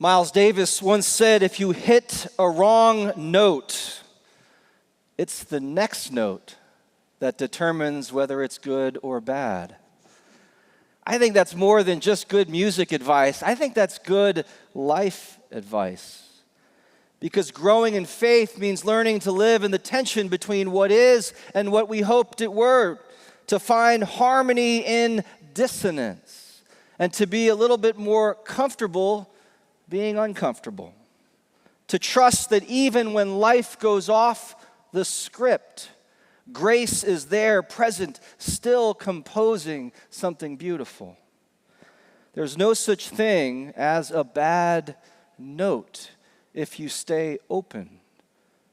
Miles Davis once said, if you hit a wrong note, it's the next note that determines whether it's good or bad. I think that's more than just good music advice. I think that's good life advice. Because growing in faith means learning to live in the tension between what is and what we hoped it were, to find harmony in dissonance, and to be a little bit more comfortable being uncomfortable. To trust that even when life goes off the script, grace is there, present, still composing something beautiful. There's no such thing as a bad note if you stay open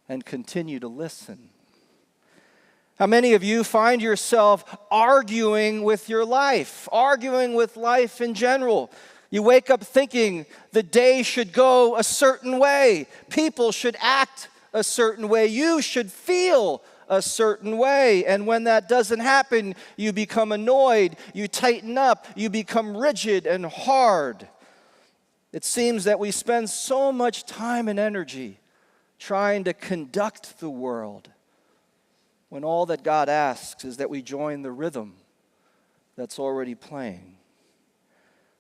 and continue to listen. How many of you find yourself arguing with your life, arguing with life in general? You wake up thinking the day should go a certain way. People should act a certain way. You should feel a certain way. And when that doesn't happen, you become annoyed, you tighten up, you become rigid and hard. It seems that we spend so much time and energy trying to conduct the world when all that God asks is that we join the rhythm that's already playing.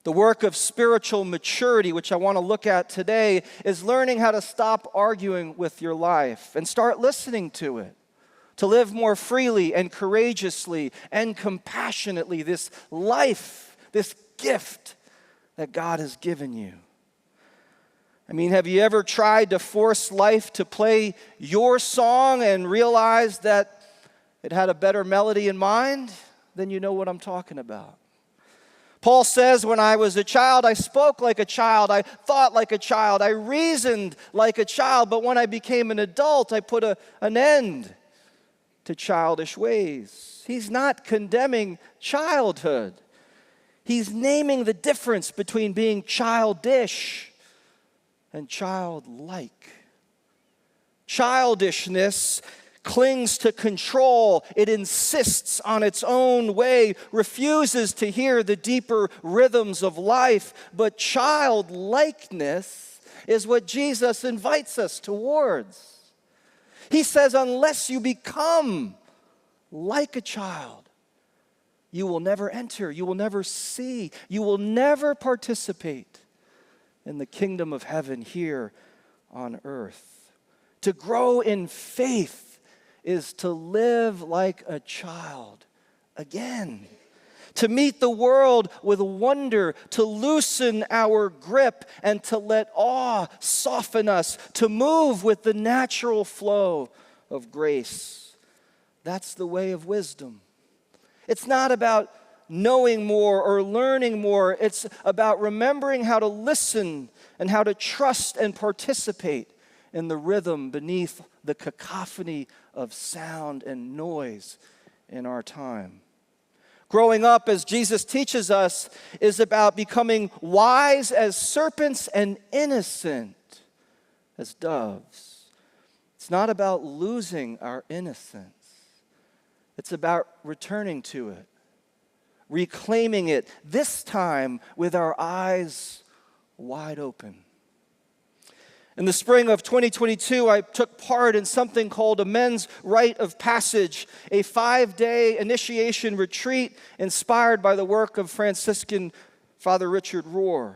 The work of spiritual maturity, which I want to look at today, is learning how to stop arguing with your life and start listening to it, to live more freely and courageously and compassionately this life, this gift that God has given you. I mean, have you ever tried to force life to play your song and realized that it had a better melody in mind? Then you know what I'm talking about. Paul says, when I was a child, I spoke like a child, I thought like a child, I reasoned like a child, but when I became an adult, I put an end to childish ways. He's not condemning childhood. He's naming the difference between being childish and childlike. Childishness clings to control. It insists on its own way, refuses to hear the deeper rhythms of life. But childlikeness is what Jesus invites us towards. He says, unless you become like a child, you will never enter, you will never see, you will never participate in the kingdom of heaven here on earth. To grow in faith is to live like a child again. To meet the world with wonder, to loosen our grip, and to let awe soften us, to move with the natural flow of grace. That's the way of wisdom. It's not about knowing more or learning more. It's about remembering how to listen and how to trust and participate in the rhythm beneath the cacophony of sound and noise in our time. Growing up, as Jesus teaches us, is about becoming wise as serpents and innocent as doves. It's not about losing our innocence. It's about returning to it, reclaiming it, this time with our eyes wide open. In the spring of 2022, I took part in something called a men's rite of passage, a 5-day initiation retreat inspired by the work of Franciscan Father Richard Rohr.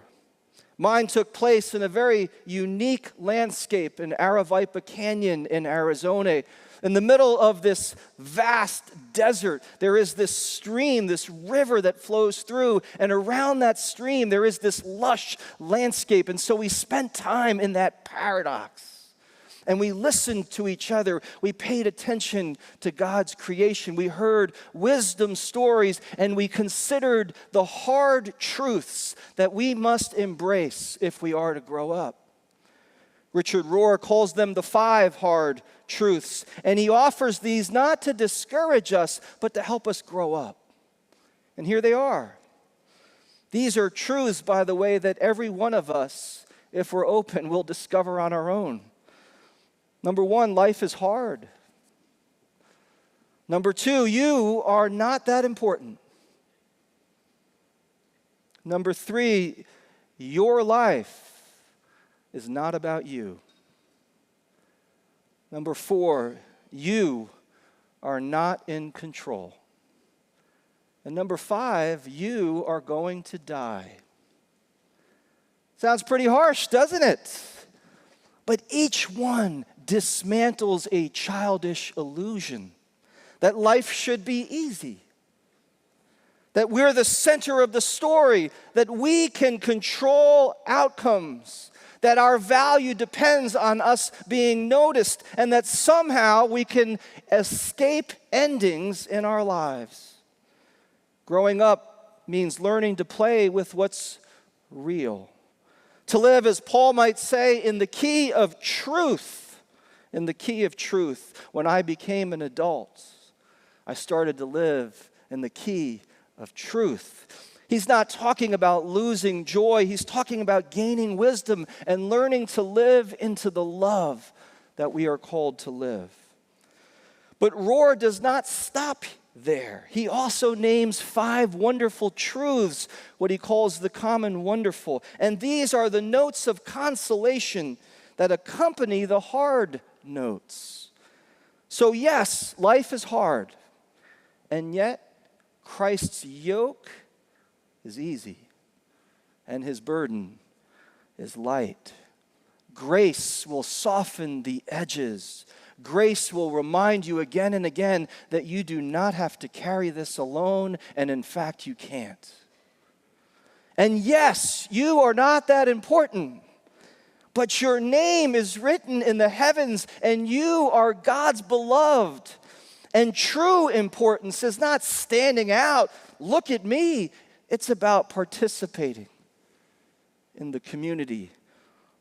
Mine took place in a very unique landscape in Aravaipa Canyon in Arizona. In the middle of this vast desert, there is this stream, this river that flows through, and around that stream there is this lush landscape. And so we spent time in that paradox. And we listened to each other. We paid attention to God's creation. We heard wisdom stories, and we considered the hard truths that we must embrace if we are to grow up. Richard Rohr calls them the 5 hard truths, and he offers these not to discourage us, but to help us grow up. And here they are. These are truths, by the way, that every one of us, if we're open, will discover on our own. Number 1, life is hard. Number 2, you are not that important. Number 3, your life is not about you. Number 4, you are not in control. And number 5, you are going to die. Sounds pretty harsh, doesn't it? But each one dismantles a childish illusion that life should be easy, that we're the center of the story, that we can control outcomes, that our value depends on us being noticed, and that somehow we can escape endings in our lives. Growing up means learning to play with what's real. To live, as Paul might say, in the key of truth. In the key of truth. When I became an adult, I started to live in the key of truth. He's not talking about losing joy. He's talking about gaining wisdom and learning to live into the love that we are called to live. But Rohr does not stop there. He also names 5 wonderful truths, what he calls the common wonderful. And these are the notes of consolation that accompany the hard notes. So yes, life is hard, and yet Christ's yoke is easy, and his burden is light. Grace will soften the edges. Grace will remind you again and again that you do not have to carry this alone, and in fact, you can't. And yes, you are not that important, but your name is written in the heavens, and you are God's beloved. And true importance is not standing out, look at me. It's about participating in the community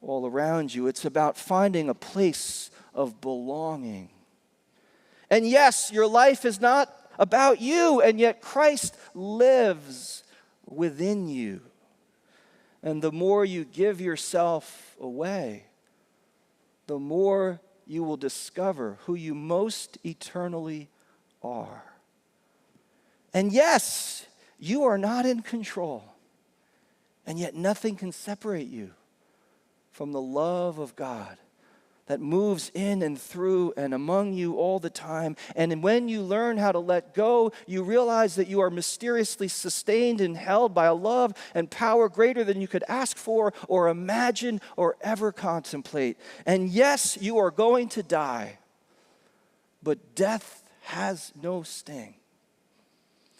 all around you. It's about finding a place of belonging. And yes, your life is not about you, and yet Christ lives within you. And the more you give yourself away, the more you will discover who you most eternally are. And yes, you are not in control, and yet nothing can separate you from the love of God that moves in and through and among you all the time. And when you learn how to let go, you realize that you are mysteriously sustained and held by a love and power greater than you could ask for or imagine or ever contemplate. And yes, you are going to die, but death has no sting.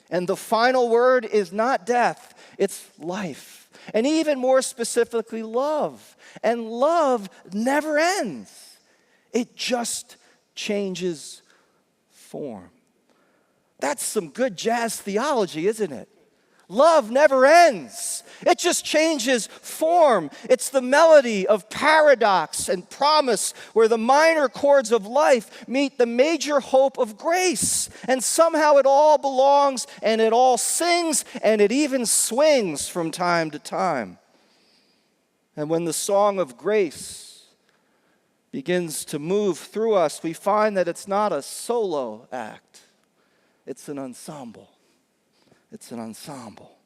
And the final word is not death, it's life. And even more specifically, love. And love never ends. It just changes form. That's some good jazz theology, isn't it? Love never ends. It just changes form. It's the melody of paradox and promise where the minor chords of life meet the major hope of grace. And somehow it all belongs and it all sings and it even swings from time to time. And when the song of grace begins to move through us, we find that it's not a solo act. It's an ensemble. It's an ensemble.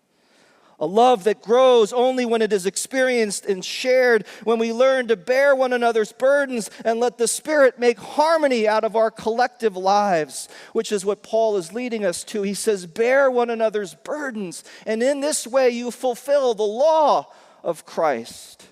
A love that grows only when it is experienced and shared, when we learn to bear one another's burdens and let the Spirit make harmony out of our collective lives, which is what Paul is leading us to. He says, bear one another's burdens, and in this way you fulfill the law of Christ.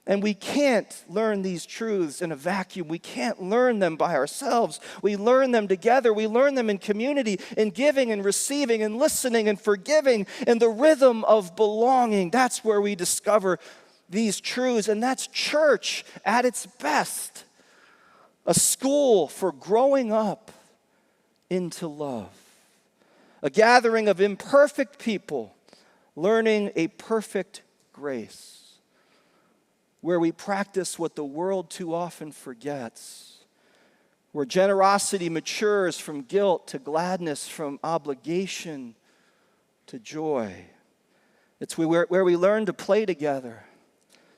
And we can't learn these truths in a vacuum. We can't learn them by ourselves. We learn them together. We learn them in community, in giving and receiving and listening and forgiving, in the rhythm of belonging. That's where we discover these truths, and that's church at its best. A school for growing up into love. A gathering of imperfect people learning a perfect grace, where we practice what the world too often forgets, where generosity matures from guilt to gladness, from obligation to joy. It's where we learn to play together.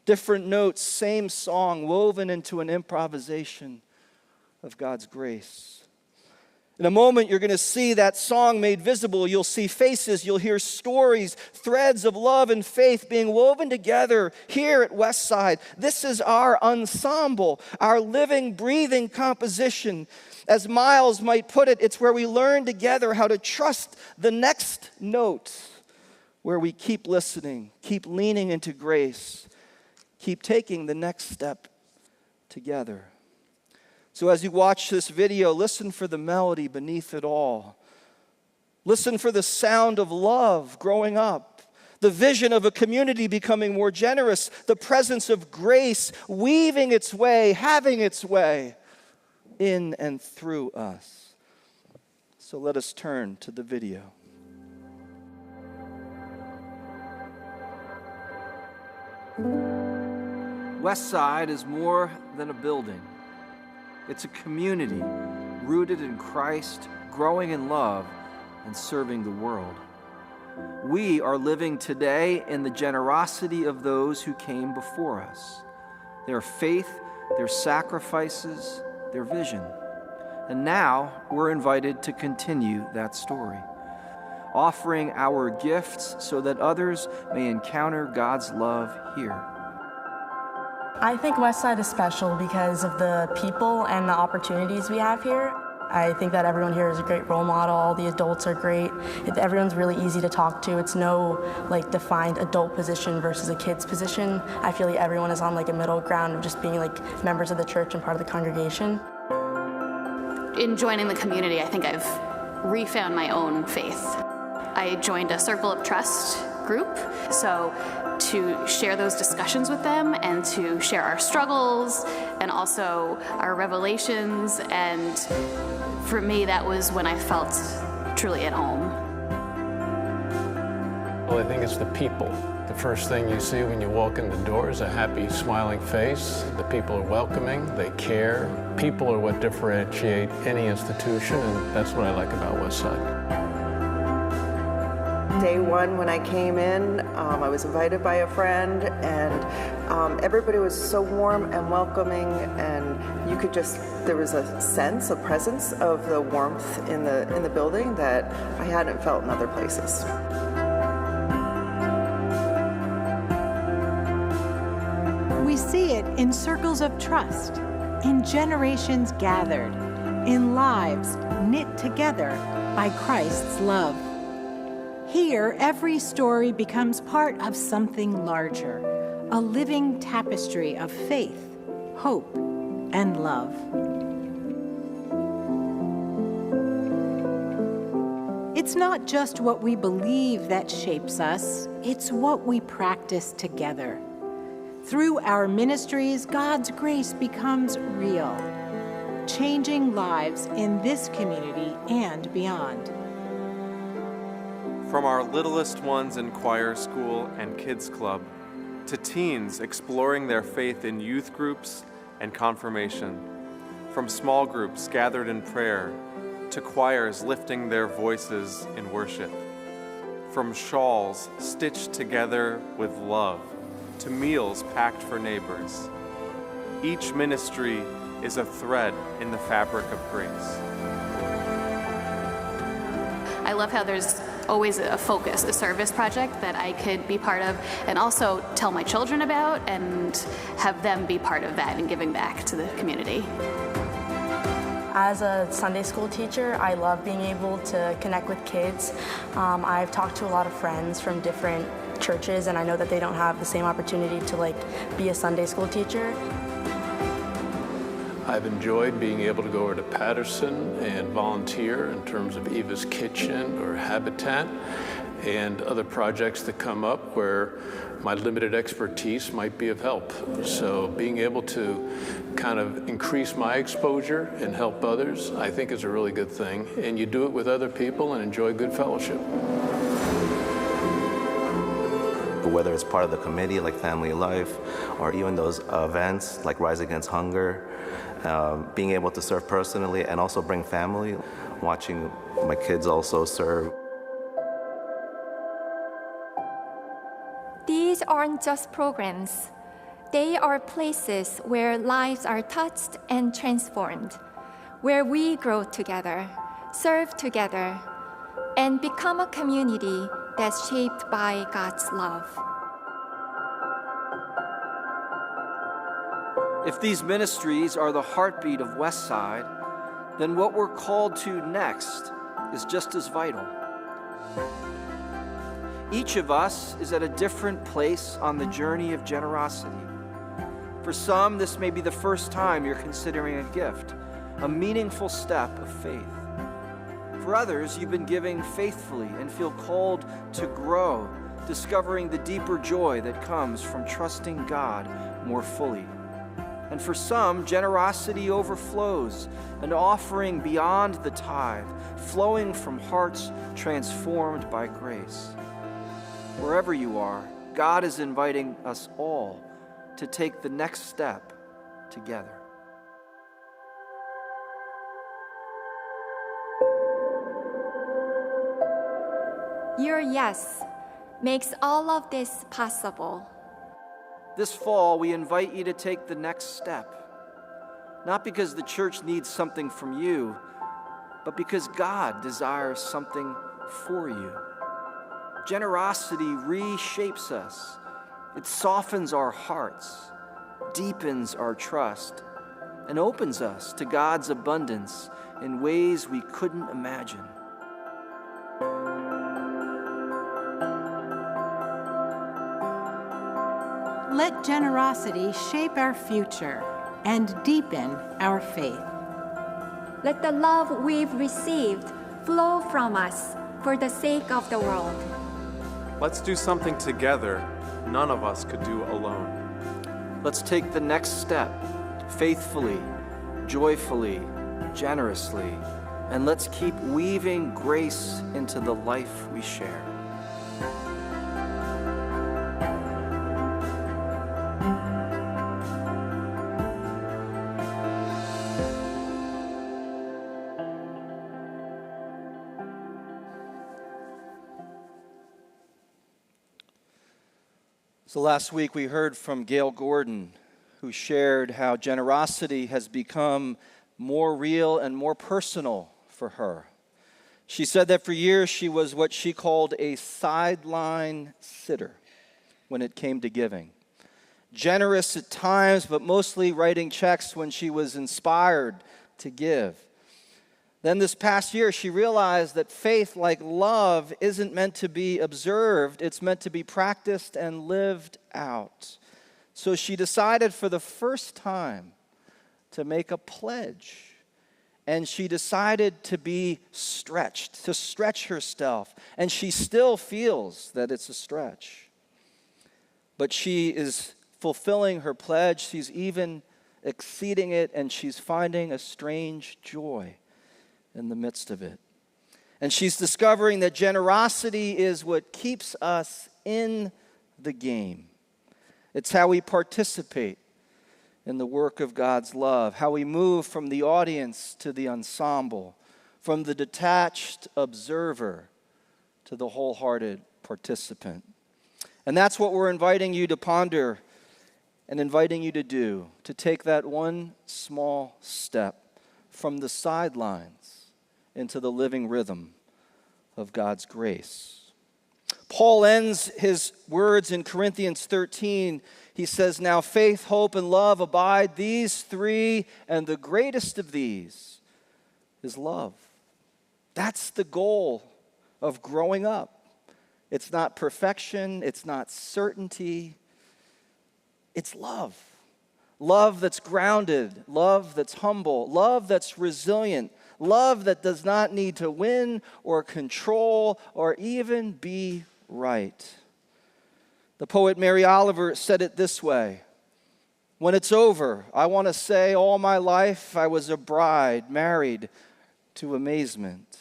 Different notes, same song, woven into an improvisation of God's grace. In a moment, you're going to see that song made visible. You'll see faces, you'll hear stories, threads of love and faith being woven together here at Westside. This is our ensemble, our living, breathing composition. As Miles might put it, it's where we learn together how to trust the next note, where we keep listening, keep leaning into grace, keep taking the next step together. So as you watch this video, listen for the melody beneath it all. Listen for the sound of love growing up, the vision of a community becoming more generous, the presence of grace weaving its way, having its way in and through us. So let us turn to the video. Westside is more than a building. It's a community rooted in Christ, growing in love, and serving the world. We are living today in the generosity of those who came before us. Their faith, their sacrifices, their vision. And now we're invited to continue that story, offering our gifts so that others may encounter God's love here. I think Westside is special because of the people and the opportunities we have here. I think that everyone here is a great role model. All the adults are great. Everyone's really easy to talk to. It's no defined adult position versus a kid's position. I feel like everyone is on a middle ground of just being members of the church and part of the congregation. In joining the community, I think I've refound my own faith. I joined a Circle of Trust group, so to share those discussions with them and to share our struggles and also our revelations. And for me, that was when I felt truly at home. Well, I think it's the people. The first thing you see when you walk in the door is a happy, smiling face. The people are welcoming, they care. People are what differentiate any institution, and that's what I like about Westside. Day one, when I came in, I was invited by a friend, and everybody was so warm and welcoming, and there was a sense, a presence of the warmth in the building that I hadn't felt in other places. We see it in circles of trust, in generations gathered, in lives knit together by Christ's love. Here, every story becomes part of something larger, a living tapestry of faith, hope, and love. It's not just what we believe that shapes us, it's what we practice together. Through our ministries, God's grace becomes real, changing lives in this community and beyond. From our littlest ones in choir school and kids club, to teens exploring their faith in youth groups and confirmation, from small groups gathered in prayer, to choirs lifting their voices in worship, from shawls stitched together with love, to meals packed for neighbors. Each ministry is a thread in the fabric of grace. I love how there's always a focus, a service project that I could be part of and also tell my children about and have them be part of that and giving back to the community. As a Sunday school teacher, I love being able to connect with kids. I've talked to a lot of friends from different churches, and I know that they don't have the same opportunity to be a Sunday school teacher. I've enjoyed being able to go over to Patterson and volunteer in terms of Eva's Kitchen or Habitat and other projects that come up where my limited expertise might be of help. So being able to kind of increase my exposure and help others, I think is a really good thing. And you do it with other people and enjoy good fellowship. Whether it's part of the committee like Family Life or even those events like Rise Against Hunger, being able to serve personally and also bring family, watching my kids also serve. These aren't just programs. They are places where lives are touched and transformed, where we grow together, serve together, and become a community that's shaped by God's love. If these ministries are the heartbeat of Westside, then what we're called to next is just as vital. Each of us is at a different place on the journey of generosity. For some, this may be the first time you're considering a gift, a meaningful step of faith. For others, you've been giving faithfully and feel called to grow, discovering the deeper joy that comes from trusting God more fully. And for some, generosity overflows, an offering beyond the tithe, flowing from hearts transformed by grace. Wherever you are, God is inviting us all to take the next step together. Your yes makes all of this possible. This fall, we invite you to take the next step, not because the church needs something from you, but because God desires something for you. Generosity reshapes us. It softens our hearts, deepens our trust, and opens us to God's abundance in ways we couldn't imagine. Let generosity shape our future and deepen our faith. Let the love we've received flow from us for the sake of the world. Let's do something together none of us could do alone. Let's take the next step, faithfully, joyfully, generously, and let's keep weaving grace into the life we share. So last week we heard from Gail Gordon, who shared how generosity has become more real and more personal for her. She said that for years she was what she called a sideline sitter when it came to giving. Generous at times, but mostly writing checks when she was inspired to give. Then this past year, she realized that faith, like love, isn't meant to be observed. It's meant to be practiced and lived out. So she decided for the first time to make a pledge. And she decided to be stretched, to stretch herself. And she still feels that it's a stretch. But she is fulfilling her pledge. She's even exceeding it, and she's finding a strange joy in the midst of it. And she's discovering that generosity is what keeps us in the game. It's how we participate in the work of God's love, how we move from the audience to the ensemble, from the detached observer to the wholehearted participant. And that's what we're inviting you to ponder and inviting you to do, to take that one small step from the sidelines into the living rhythm of God's grace. Paul ends his words in Corinthians 13. He says, "Now faith, hope, and love abide, these three, and the greatest of these is love." That's the goal of growing up. It's not perfection, it's not certainty, it's love. Love that's grounded, love that's humble, love that's resilient, love that does not need to win or control or even be right. The poet Mary Oliver said it this way: "When it's over, I want to say all my life I was a bride married to amazement.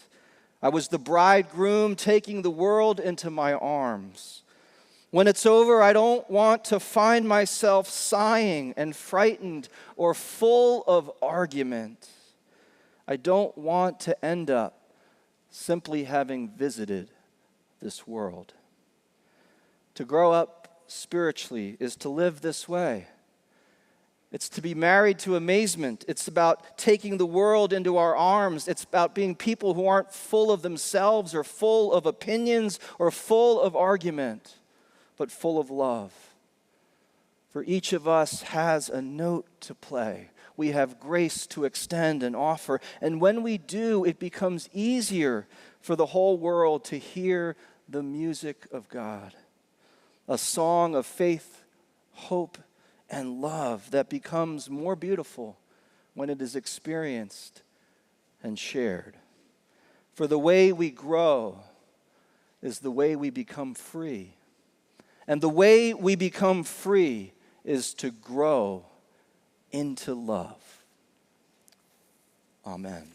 I was the bridegroom taking the world into my arms. When it's over, I don't want to find myself sighing and frightened or full of argument. I don't want to end up simply having visited this world." To grow up spiritually is to live this way. It's to be married to amazement. It's about taking the world into our arms. It's about being people who aren't full of themselves or full of opinions or full of argument, but full of love. For each of us has a note to play. We have grace to extend and offer. And when we do, it becomes easier for the whole world to hear the music of God. A song of faith, hope, and love that becomes more beautiful when it is experienced and shared. For the way we grow is the way we become free. And the way we become free is to grow into love. Amen.